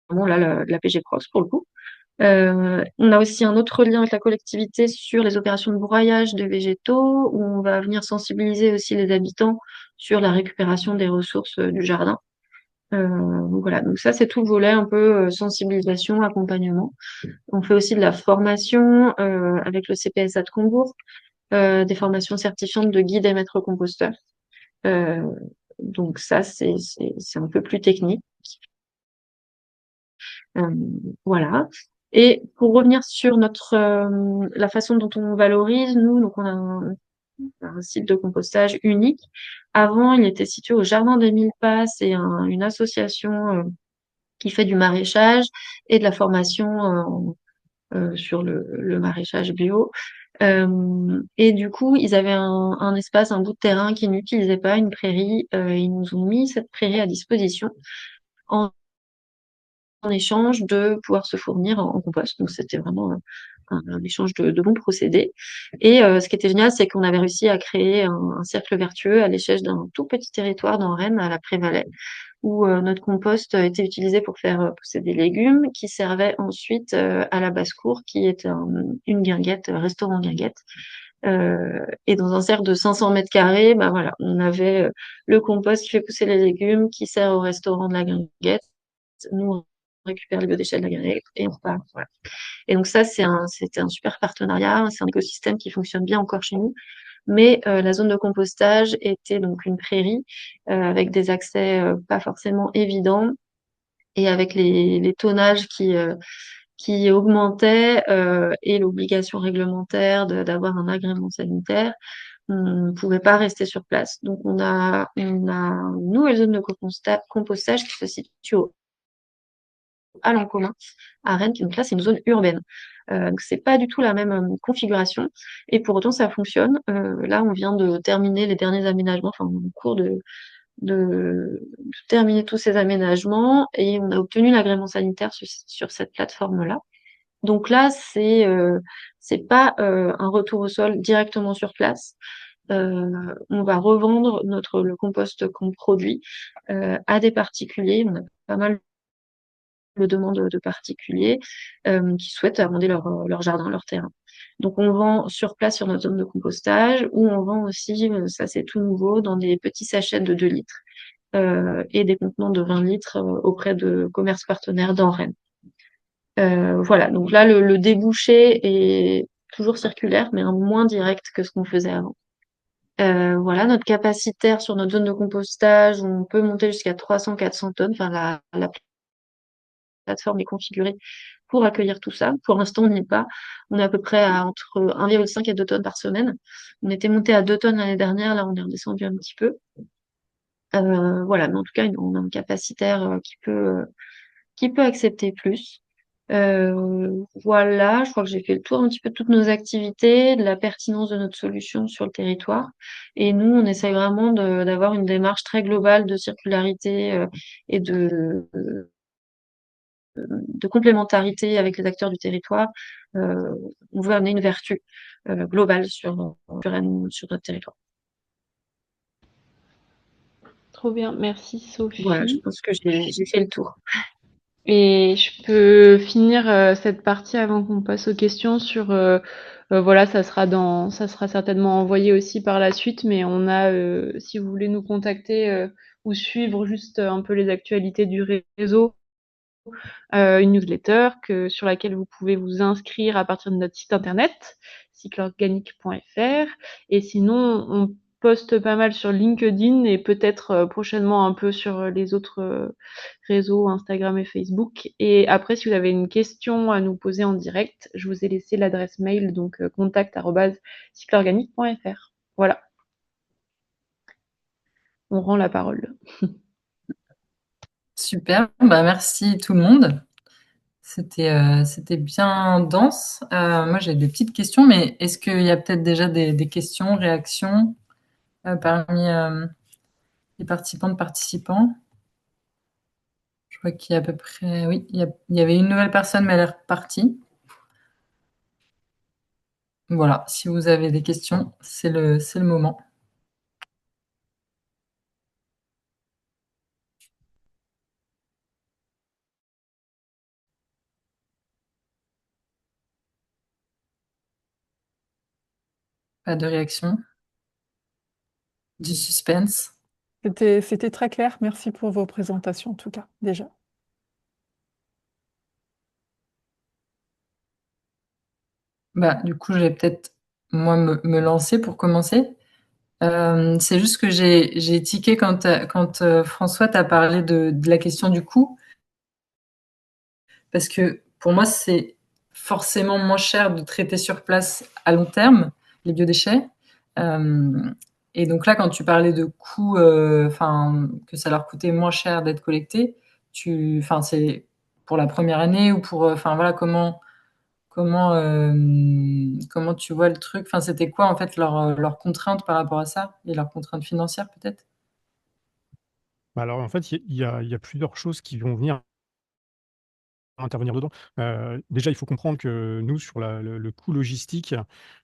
là la PG Prox pour le coup. On a aussi un autre lien avec la collectivité sur les opérations de broyage de végétaux, où on va venir sensibiliser aussi les habitants sur la récupération des ressources du jardin. Donc voilà, donc ça c'est tout le volet un peu sensibilisation, accompagnement. On fait aussi de la formation avec le CPSA de Combourg, des formations certifiantes de guides et maîtres composteurs. Donc ça c'est un peu plus technique. Voilà. Et pour revenir sur la façon dont on valorise, nous, donc on a un site de compostage unique. Avant, il était situé au Jardin des Mille Pas, c'est une association qui fait du maraîchage et de la formation sur le maraîchage bio. Et du coup, ils avaient un espace, un bout de terrain qu'ils n'utilisaient pas, une prairie. Ils nous ont mis cette prairie à disposition en, en échange de pouvoir se fournir en compost. Donc, c'était vraiment un échange de bons procédés. Et ce qui était génial, c'est qu'on avait réussi à créer un cercle vertueux à l'échelle d'un tout petit territoire dans Rennes, à la Prévalais, où notre compost était utilisé pour faire pousser des légumes qui servaient ensuite à la basse-cour, qui est une guinguette, restaurant guinguette. Et dans un cercle de 500 mètres carrés, bah voilà, on avait le compost qui fait pousser les légumes, qui sert au restaurant de la guinguette. Nous, on récupère les biodéchets de la guinguette et on repart. Voilà. Et donc ça, c'était un super partenariat. C'est un écosystème qui fonctionne bien encore chez nous. Mais la zone de compostage était donc une prairie avec des accès pas forcément évidents et avec les tonnages qui augmentaient et l'obligation réglementaire d'avoir un agrément sanitaire, on ne pouvait pas rester sur place. Donc on a une nouvelle zone de compostage qui se situe à l'en-commun à Rennes, qui donc là c'est une zone urbaine. Donc c'est pas du tout la même configuration et pour autant ça fonctionne. Là on vient de terminer les derniers aménagements, enfin en cours de terminer tous ces aménagements et on a obtenu l'agrément sanitaire sur cette plateforme-là. Donc là c'est pas un retour au sol directement sur place. On va revendre le compost qu'on produit à des particuliers. On a pas mal de demandes de particuliers qui souhaitent amender leur jardin, leur terrain. Donc on vend sur place sur notre zone de compostage ou on vend aussi, ça c'est tout nouveau, dans des petits sachets de 2 litres et des contenants de 20 litres auprès de commerces partenaires dans Rennes. Voilà, donc là le débouché est toujours circulaire mais un moins direct que ce qu'on faisait avant. Voilà, notre capacitaire sur notre zone de compostage, on peut monter jusqu'à 300-400 tonnes. Enfin, la plateforme est configurée pour accueillir tout ça. Pour l'instant, on n'y est pas. On est à peu près à entre 1,5 et 2 tonnes par semaine. On était monté à 2 tonnes l'année dernière. Là, on est redescendu un petit peu. Voilà, mais en tout cas, on a un capacitaire qui peut accepter plus. Voilà, je crois que j'ai fait le tour un petit peu de toutes nos activités, de la pertinence de notre solution sur le territoire. Et nous, on essaye vraiment d'avoir une démarche très globale de circularité et de complémentarité avec les acteurs du territoire. On veut amener une vertu globale sur notre territoire. Trop bien, merci Voilà, je Sophie. pense que j'ai fait le tour. Et je peux finir cette partie avant qu'on passe aux questions sur voilà, ça sera certainement envoyé aussi par la suite, mais on a si vous voulez nous contacter ou suivre juste un peu les actualités du réseau, une newsletter sur laquelle vous pouvez vous inscrire à partir de notre site internet cycleorganique.fr. Et sinon, on poste pas mal sur LinkedIn et peut-être prochainement un peu sur les autres réseaux, Instagram et Facebook. Et après, si vous avez une question à nous poser en direct, je vous ai laissé l'adresse mail, donc contact@cycleorganique.fr. Voilà, on rend la parole. Super, bah, merci tout le monde. C'était bien dense. Moi, j'ai des petites questions, mais est-ce qu'il y a peut-être déjà des questions, réactions parmi les participantes, participants? Je vois qu'il y a à peu près, oui, il y avait une nouvelle personne, mais elle est repartie. Voilà, si vous avez des questions, c'est le moment. Pas de réaction, du suspense. C'était très clair. Merci pour vos présentations, en tout cas, déjà. Bah, du coup, je vais peut-être moi me lancer pour commencer. C'est juste que j'ai tiqué quand François t'a parlé de la question du coût, parce que pour moi, c'est forcément moins cher de traiter sur place à long terme les biodéchets. Et donc là, quand tu parlais de coûts, enfin, que ça leur coûtait moins cher d'être collectés, enfin, c'est pour la première année ou pour, enfin voilà, comment tu vois le truc? Enfin, c'était quoi en fait leurs contraintes par rapport à ça et leurs contraintes financières peut-être? Alors, en fait, il y a plusieurs choses qui vont venir intervenir dedans. Déjà, il faut comprendre que nous, sur le coût logistique,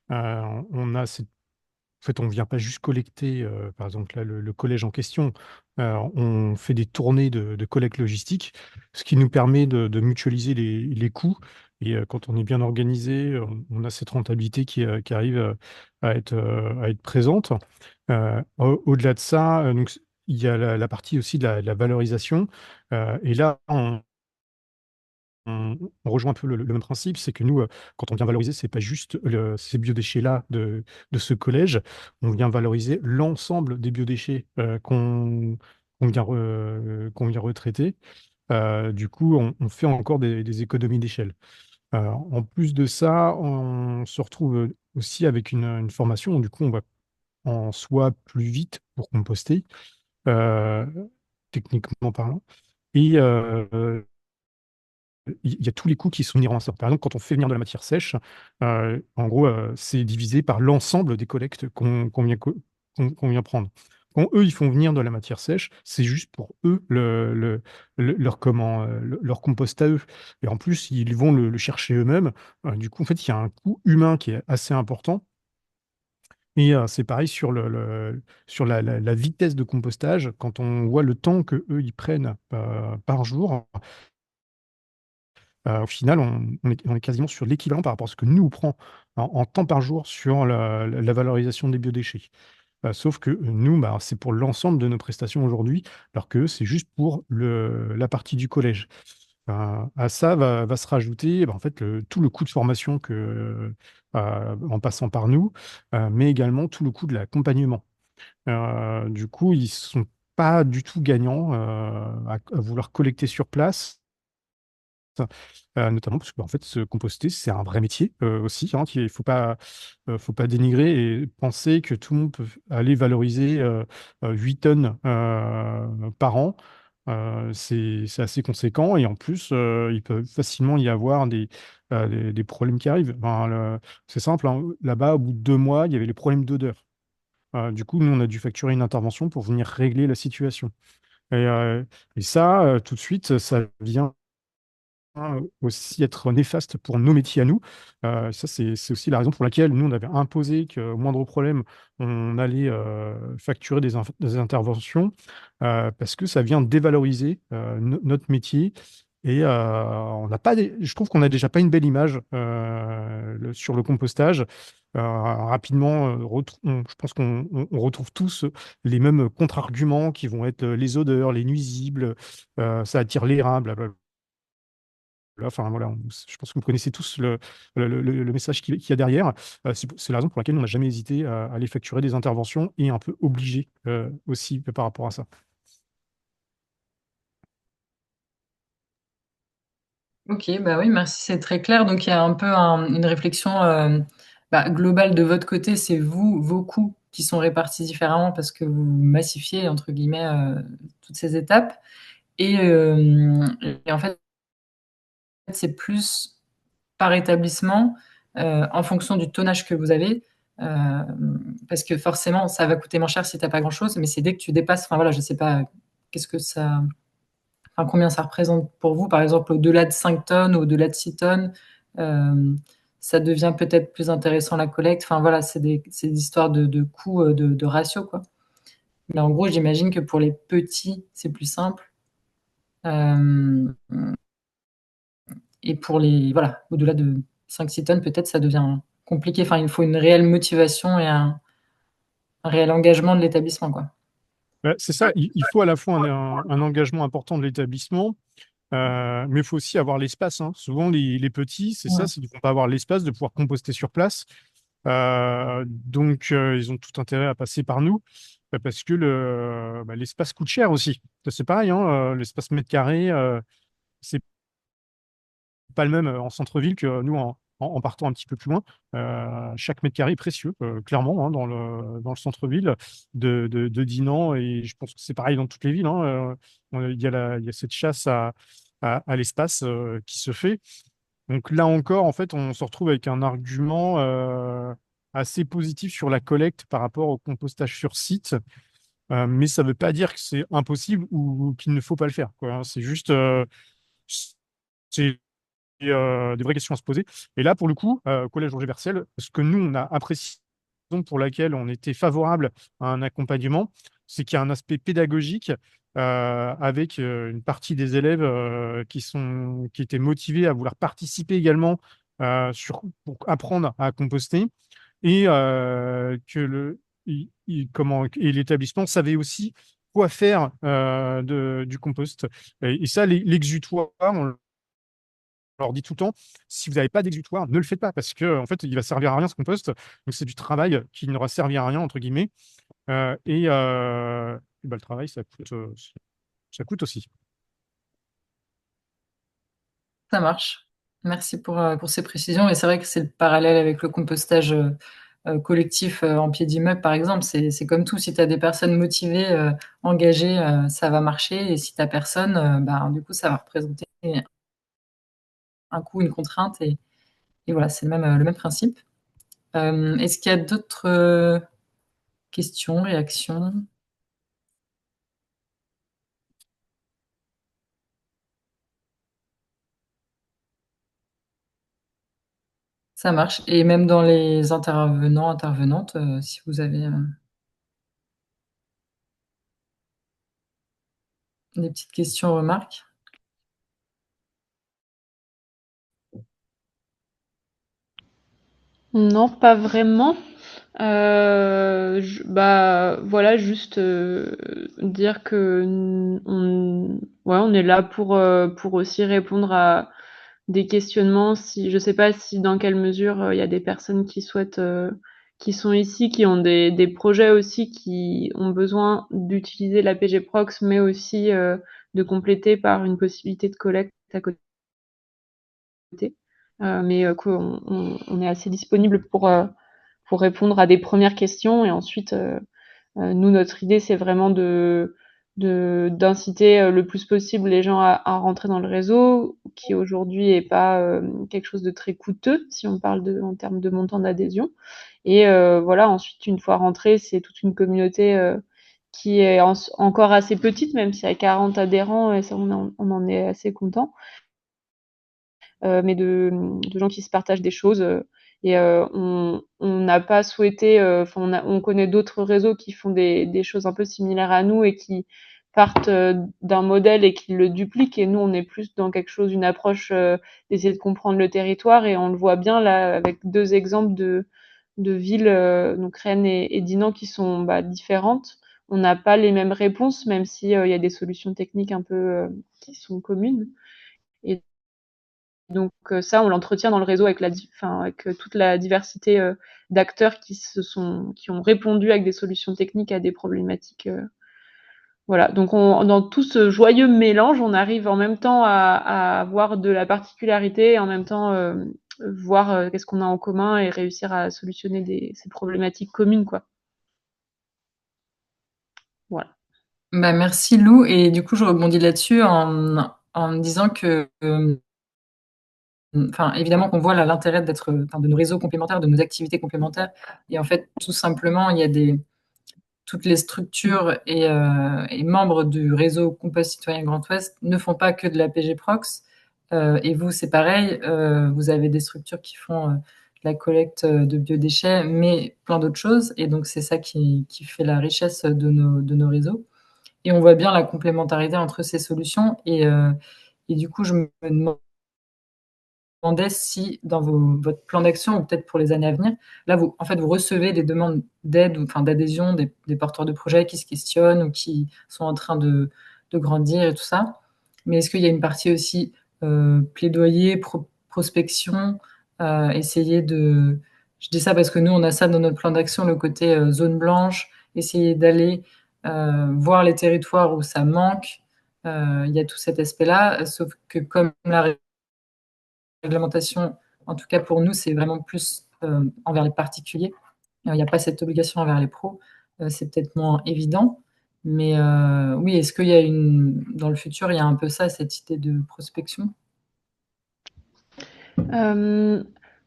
on a cette en fait, on ne vient pas juste collecter, par exemple, là, le collège en question. On fait des tournées de collecte logistique, ce qui nous permet de mutualiser les coûts. Et quand on est bien organisé, on a cette rentabilité qui arrive à être présente. Au-delà de ça, donc, il y a la partie aussi de la valorisation. Et là, on rejoint un peu le même principe, c'est que nous, quand on vient valoriser, c'est pas juste ces biodéchets-là de ce collège, on vient valoriser l'ensemble des biodéchets, qu'on vient retraiter. Du coup, on fait encore des économies d'échelle. En plus de ça, on se retrouve, aussi avec une formation où du coup, on va en soi plus vite pour composter, heu, techniquement parlant et il y a tous les coûts qui sont inhérents à ça. Par exemple, quand on fait venir de la matière sèche, en gros, c'est divisé par l'ensemble des collectes qu'on vient prendre. Quand eux, ils font venir de la matière sèche, c'est juste pour eux leur leur compost à eux et en plus, ils vont le chercher eux-mêmes. Du coup, en fait, il y a un coût humain qui est assez important et c'est pareil sur sur la vitesse de compostage. Quand on voit le temps qu'eux, ils prennent, par jour, au final, on est quasiment sur l'équivalent par rapport à ce que nous, on prend en temps par jour sur la valorisation des biodéchets. Sauf que nous, bah, c'est pour l'ensemble de nos prestations aujourd'hui, alors qu'eux, c'est juste pour la partie du collège. À ça va se rajouter, bah, en fait, tout le coût de formation en passant par nous, mais également tout le coût de l'accompagnement. Du coup, ils sont pas du tout gagnants, à vouloir collecter sur place. Notamment parce qu'en fait, se composter, c'est un vrai métier, aussi, hein, qu'il faut pas dénigrer et penser que tout le monde peut aller valoriser, 8 tonnes, par an. C'est assez conséquent et en plus, il peut facilement y avoir des problèmes qui arrivent. Ben, c'est simple, hein, là-bas, au bout de 2 mois, il y avait les problèmes d'odeur. Du coup, nous, on a dû facturer une intervention pour venir régler la situation et ça, tout de suite, ça vient aussi être néfaste pour nos métiers à nous. Ça, c'est aussi la raison pour laquelle nous, on avait imposé qu'au moindre problème, on allait, facturer des interventions, parce que ça vient dévaloriser, notre métier et on n'a pas des je trouve qu'on a déjà pas une belle image, sur le compostage. Rapidement, je pense qu'on retrouve tous les mêmes contre-arguments qui vont être, les odeurs, les nuisibles, ça attire les rats, blablabla. Enfin voilà, je pense que vous connaissez tous le message qu'il y a derrière. C'est la raison pour laquelle on n'a jamais hésité à aller facturer des interventions et un peu obligé, aussi par rapport à ça. Ok, bah oui, merci, c'est très clair. Donc il y a un peu une réflexion globale de votre côté, c'est vous, vos coûts qui sont répartis différemment parce que vous massifiez, entre guillemets, toutes ces étapes. Et en fait, c'est plus par établissement en fonction du tonnage que vous avez. euh, Parce que forcément, ça va coûter moins cher si tu n'as pas grand-chose, mais c'est dès que tu dépasses, enfin voilà, je sais pas, qu'est-ce que ça, enfin, combien ça représente pour vous, par exemple, au-delà de 5 tonnes, au-delà de 6 tonnes, euh, ça devient peut-être plus intéressant la collecte. Enfin voilà, c'est des histoires de coûts, de ratio, quoi. Mais en gros, j'imagine que pour les petits, c'est plus simple. Euh, et pour les, voilà, au-delà de 5-6 tonnes, peut-être ça devient compliqué. Enfin, il faut une réelle motivation et un réel engagement de l'établissement, quoi. C'est ça, il faut à la fois un engagement important de l'établissement, mais il faut aussi avoir l'espace, hein. Souvent, les petits, c'est ça, Ouais. c'est qu'ils vont pas avoir l'espace de pouvoir composter sur place. Donc, ils ont tout intérêt à passer par nous, parce que l'espace coûte cher aussi. C'est pareil, hein, l'espace mètre carré, c'est pas le même en centre-ville que nous en partant un petit peu plus loin. Chaque mètre carré est précieux, clairement, hein, dans le centre-ville de Dinan, et je pense que c'est pareil dans toutes les villes, hein. Il y a cette chasse à l'espace qui se fait. Donc là encore, en fait, on se retrouve avec un argument assez positif sur la collecte par rapport au compostage sur site. Mais ça ne veut pas dire que c'est impossible ou qu'il ne faut pas le faire, quoi, hein. C'est juste c'est des vraies questions à se poser. Et là, pour le coup, au Collège Roger Bercel, ce que nous, on a apprécié, raison pour laquelle on était favorable à un accompagnement, c'est qu'il y a un aspect pédagogique avec une partie des élèves qui étaient motivés à vouloir participer également pour apprendre à composter, et que et l'établissement savait aussi quoi faire du compost. Et ça, l'exutoire, on leur dit tout le temps, si vous n'avez pas d'exutoire, ne le faites pas, parce que en fait, il va servir à rien ce compost. Donc c'est du travail qui n'aura servi à rien, entre guillemets. Bah, le travail, ça coûte aussi. Ça marche. Merci pour ces précisions. Et c'est vrai que c'est le parallèle avec le compostage collectif en pied d'immeuble, par exemple. C'est comme tout. Si tu as des personnes motivées, engagées, ça va marcher. Et si tu personne, bah, du coup, ça va représenter un coût, une contrainte. Et voilà, c'est le même principe. Est-ce qu'il y a d'autres questions, réactions? Ça marche. Et même dans les intervenants, intervenantes, si vous avez des petites questions, remarques. Non, pas vraiment. Bah voilà, juste dire que ouais, on est là pour aussi répondre à des questionnements. Si je sais pas si dans quelle mesure il y a des personnes qui souhaitent, qui sont ici, qui ont des projets aussi, qui ont besoin d'utiliser la PG Prox, mais aussi de compléter par une possibilité de collecte à côté. Mais qu'on est assez disponible pour répondre à des premières questions, et ensuite nous, notre idée, c'est vraiment d'inciter le plus possible les gens à rentrer dans le réseau, qui aujourd'hui est pas quelque chose de très coûteux si on parle en termes de montant d'adhésion. Et voilà, ensuite, une fois rentré, c'est toute une communauté qui est encore assez petite, même s'il y a 40 adhérents, et ça, on en est assez content. Mais de gens qui se partagent des choses. Et on n'a pas souhaité, on connaît d'autres réseaux qui font des choses un peu similaires à nous et qui partent d'un modèle et qui le dupliquent. Et nous, on est plus dans quelque chose, une approche d'essayer de comprendre le territoire. Et on le voit bien là avec deux exemples de villes, donc Rennes et Dinan, qui sont différentes. On n'a pas les mêmes réponses, même si il y a des solutions techniques un peu qui sont communes. Et donc ça, on l'entretient dans le réseau avec avec toute la diversité d'acteurs qui ont répondu avec des solutions techniques à des problématiques. Voilà. Donc dans tout ce joyeux mélange, on arrive en même temps à avoir de la particularité et en même temps voir qu'est-ce qu'on a en commun et réussir à solutionner ces problématiques communes, quoi. Voilà. Bah, merci Lou. Et du coup, je rebondis là-dessus en me disant que, enfin, évidemment qu'on voit là l'intérêt de nos réseaux complémentaires, de nos activités complémentaires. Et en fait, tout simplement, il y a toutes les structures et membres du réseau Compost Citoyen Grand Ouest ne font pas que de la PG Prox. Et vous, c'est pareil. Vous avez des structures qui font la collecte de biodéchets, mais plein d'autres choses. Et donc, c'est ça qui fait la richesse de nos réseaux. Et on voit bien la complémentarité entre ces solutions. Et du coup, je me demandais si dans votre plan d'action, ou peut-être pour les années à venir, là, en fait, vous recevez des demandes d'aide ou enfin, d'adhésion des porteurs de projets qui se questionnent ou qui sont en train de grandir et tout ça. Mais est-ce qu'il y a une partie aussi plaidoyer, prospection, essayer de... Je dis ça parce que nous, on a ça dans notre plan d'action, le côté zone blanche, essayer d'aller voir les territoires où ça manque. Il y a tout cet aspect-là, sauf que comme la réglementation, en tout cas pour nous, c'est vraiment plus envers les particuliers. Il n'y a pas cette obligation envers les pros. C'est peut-être moins évident. Mais oui, est-ce qu'il y a dans le futur, il y a un peu ça, cette idée de prospection?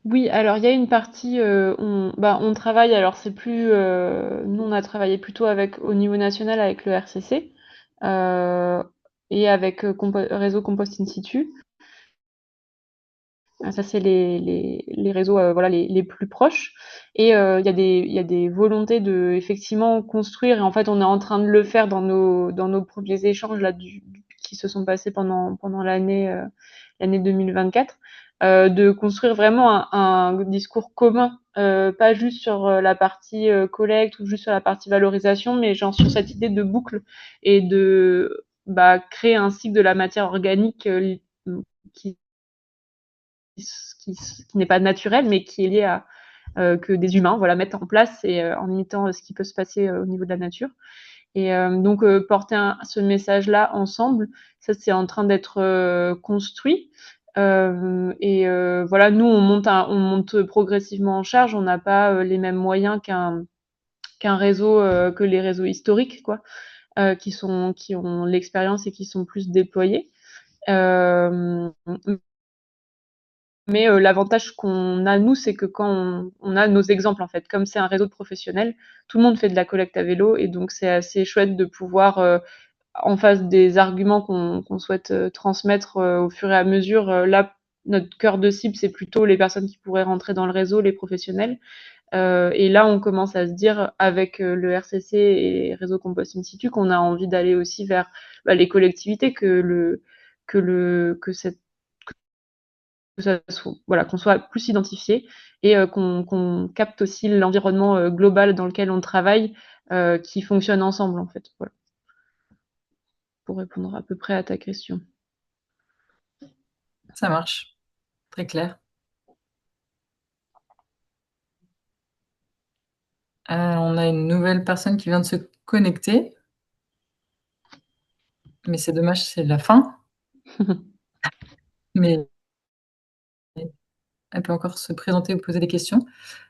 Oui, alors il y a une partie, on travaille, alors c'est plus, nous on a travaillé plutôt au niveau national avec le RCC et avec Réseau Compost In Situ. Ça, c'est les réseaux voilà, les plus proches. Et il y a des volontés de effectivement construire. Et en fait, on est en train de le faire dans nos premiers échanges là, qui se sont passés pendant l'année 2024. De construire vraiment un discours commun, pas juste sur la partie collecte ou juste sur la partie valorisation, mais genre sur cette idée de boucle et de créer un cycle de la matière organique qui qui n'est pas naturel, mais qui est lié à que des humains voilà, mettent en place et en imitant ce qui peut se passer au niveau de la nature. Et donc porter ce message-là ensemble, ça c'est en train d'être construit. Voilà, nous on monte progressivement en charge. On n'a pas les mêmes moyens qu'un réseau, que les réseaux historiques, quoi, qui ont l'expérience et qui sont plus déployés. Mais l'avantage qu'on a, nous, c'est que quand on a nos exemples, en fait, comme c'est un réseau de professionnels, tout le monde fait de la collecte à vélo, et donc c'est assez chouette de pouvoir, en face des arguments qu'on souhaite transmettre au fur et à mesure, là, notre cœur de cible, c'est plutôt les personnes qui pourraient rentrer dans le réseau, les professionnels. Et là, on commence à se dire, avec le RCC et Réseau Compost In Situ, qu'on a envie d'aller aussi vers les collectivités, que cette voilà, qu'on soit plus identifié et qu'on capte aussi l'environnement global dans lequel on travaille, qui fonctionne ensemble en fait. Voilà. Pour répondre à peu près à ta question. Ça marche, très clair. On a une nouvelle personne qui vient de se connecter. Mais c'est dommage, c'est la fin. Mais elle peut encore se présenter ou poser des questions.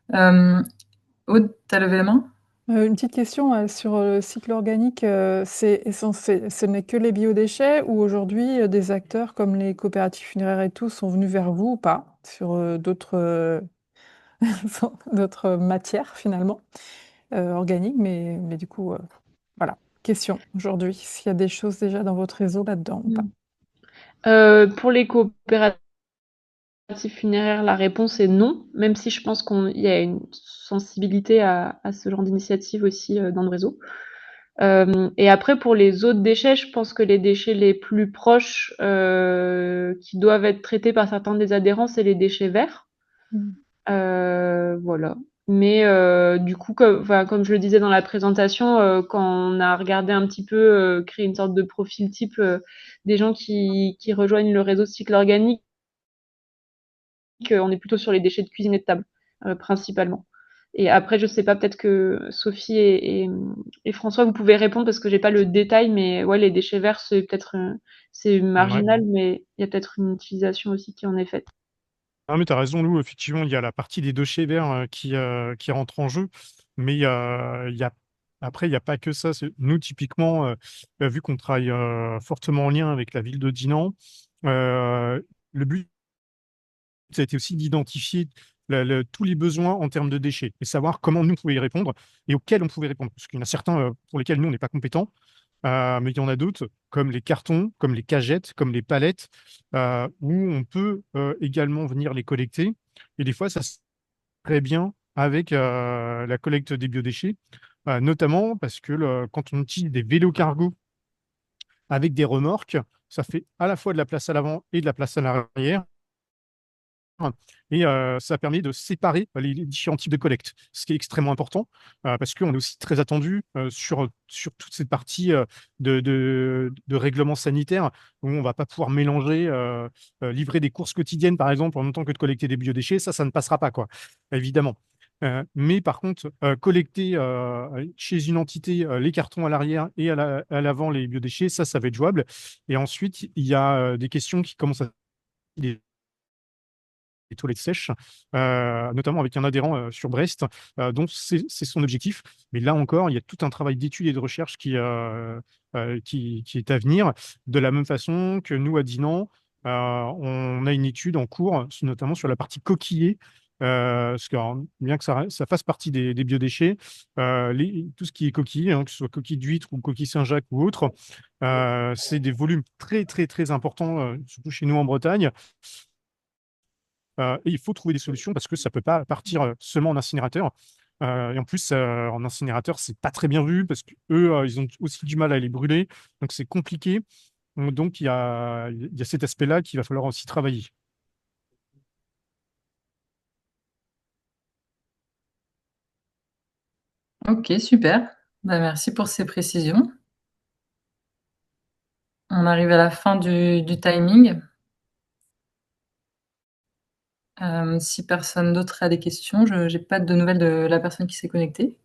Aude, tu as levé la main? Une petite question sur le cycle organique. Ce n'est que les biodéchets ou aujourd'hui des acteurs comme les coopératives funéraires et tout sont venus vers vous ou pas sur d'autres d'autres matières finalement organiques, mais du coup, voilà. Question aujourd'hui, s'il y a des choses déjà dans votre réseau là-dedans ou pas? Pour les coopératives funéraires, la réponse est non, même si je pense qu'il y a une sensibilité à ce genre d'initiative aussi dans le réseau. Et après, pour les autres déchets, je pense que les déchets les plus proches qui doivent être traités par certains des adhérents, c'est les déchets verts. Voilà. Mais du coup, comme je le disais dans la présentation, quand on a regardé un petit peu, créer une sorte de profil type des gens qui rejoignent le réseau Cycle Organique, on est plutôt sur les déchets de cuisine et de table, principalement. Et après, je sais pas, peut-être que Sophie et François, vous pouvez répondre parce que j'ai pas le détail, mais ouais, les déchets verts, c'est peut-être c'est marginal, Ouais. mais il y a peut-être une utilisation aussi qui en est faite. Ah, mais tu as raison, Lou, effectivement, il y a la partie des déchets verts qui rentre en jeu, mais après, il n'y a pas que ça. Nous, typiquement, vu qu'on travaille fortement en lien avec la ville de Dinan, le but, ça a été aussi d'identifier tous les besoins en termes de déchets et savoir comment nous, on pouvait y répondre et auxquels on pouvait répondre. Parce qu'il y en a certains pour lesquels nous, on n'est pas compétents, mais il y en a d'autres, comme les cartons, comme les cagettes, comme les palettes, où on peut également venir les collecter. Et des fois, ça serait bien avec la collecte des biodéchets, notamment parce que quand on utilise des vélos cargo avec des remorques, ça fait à la fois de la place à l'avant et de la place à l'arrière. Et ça permet de séparer les différents types de collecte, ce qui est extrêmement important parce qu'on est aussi très attendu sur toute cette partie de règlement sanitaire où on ne va pas pouvoir mélanger, livrer des courses quotidiennes par exemple en même temps que de collecter des biodéchets, ça ne passera pas, quoi, évidemment. Mais par contre, collecter chez une entité les cartons à l'arrière et à l'avant les biodéchets, ça va être jouable. Et ensuite, il y a des questions qui commencent à toilettes sèches, notamment avec un adhérent sur Brest, dont c'est son objectif. Mais là encore, il y a tout un travail d'étude et de recherche qui est à venir, de la même façon que nous, à Dinan, on a une étude en cours, notamment sur la partie coquillée, parce que alors, bien que ça fasse partie des biodéchets, tout ce qui est coquille, hein, que ce soit coquille d'huître ou coquille Saint-Jacques ou autre, c'est des volumes très, très, très importants, surtout chez nous en Bretagne. Et il faut trouver des solutions parce que ça ne peut pas partir seulement en incinérateur. Et en plus, en incinérateur, c'est pas très bien vu parce qu'eux, ils ont aussi du mal à les brûler. Donc, c'est compliqué. Donc, il y a cet aspect-là qu'il va falloir aussi travailler. Ok, super. Bah, merci pour ces précisions. On arrive à la fin du timing. Si personne d'autre a des questions, je n'ai pas de nouvelles de la personne qui s'est connectée.